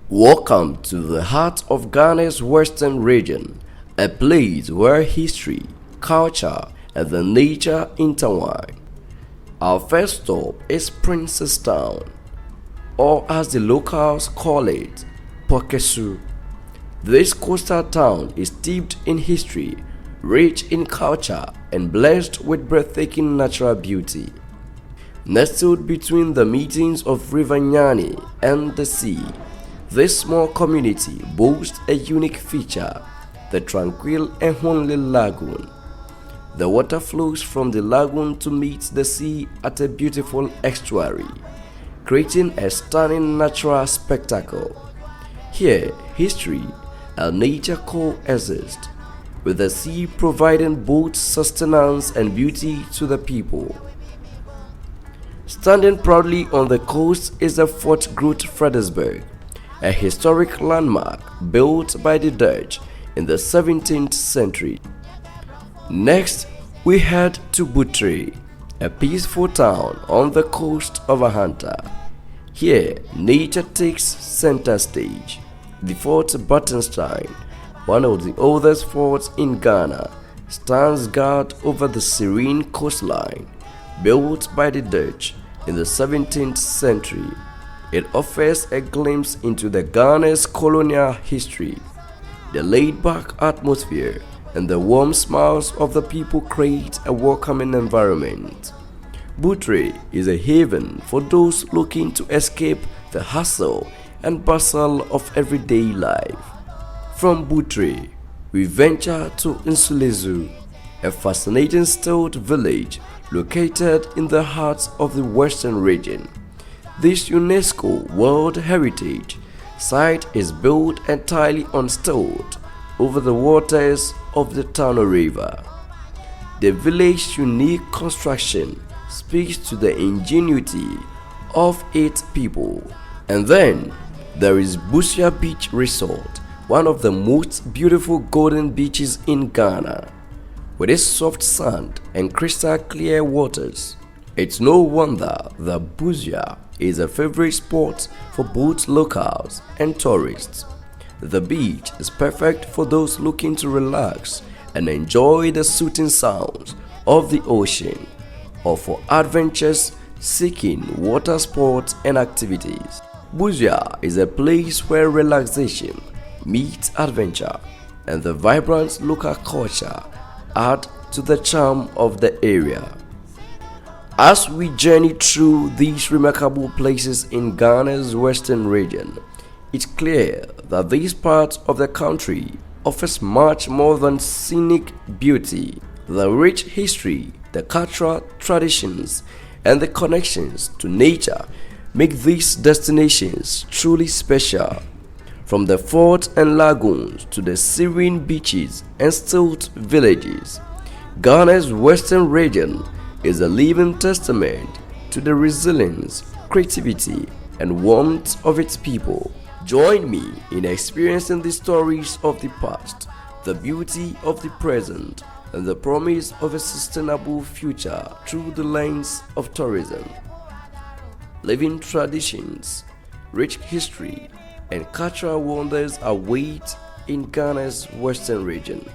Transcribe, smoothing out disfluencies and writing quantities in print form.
Welcome to the heart of Ghana's western region, a place where history, culture, and the nature intertwine. Our first stop is Princess Town, or as the locals call it, Pokesu. This coastal town is steeped in history, rich in culture, and blessed with breathtaking natural beauty. Nestled between the meetings of River Nyani and the sea, this small community boasts a unique feature, the tranquil and homely lagoon. The water flows from the lagoon to meet the sea at a beautiful estuary, creating a stunning natural spectacle. Here, history and nature coexist, with the sea providing both sustenance and beauty to the people. Standing proudly on the coast is the Fort Groot Friedrichsburg, a historic landmark built by the Dutch in the 17th century. Next, we head to Butre, a peaceful town on the coast of Ahanta. Here, nature takes center stage. The Fort Batenstein, one of the oldest forts in Ghana, stands guard over the serene coastline, built by the Dutch in the 17th century. It offers a glimpse into the Ghana's colonial history. The laid-back atmosphere and the warm smiles of the people create a welcoming environment. Butre is a haven for those looking to escape the hustle and bustle of everyday life. From Butre, we venture to Nsulezu, a fascinating stilt village located in the heart of the western region. This UNESCO World Heritage Site is built entirely on stilt over the waters of the Tano River. The village's unique construction speaks to the ingenuity of its people. And then there is Busua Beach Resort, one of the most beautiful golden beaches in Ghana. With its soft sand and crystal clear waters, it's no wonder that Busua is a favorite spot for both locals and tourists. The beach is perfect for those looking to relax and enjoy the soothing sounds of the ocean, or for adventures seeking water sports and activities. Busua is a place where relaxation meets adventure, and the vibrant local culture add to the charm of the area. As we journey through these remarkable places in Ghana's western region, it's clear that this part of the country offers much more than scenic beauty. The rich history, the cultural traditions, and the connections to nature make these destinations truly special. From the forts and lagoons to the serene beaches and stilt villages, Ghana's western region is a living testament to the resilience, creativity, and warmth of its people. Join me in experiencing the stories of the past, the beauty of the present, and the promise of a sustainable future through the lens of tourism. Living traditions, rich history, and cultural wonders await in Ghana's western region.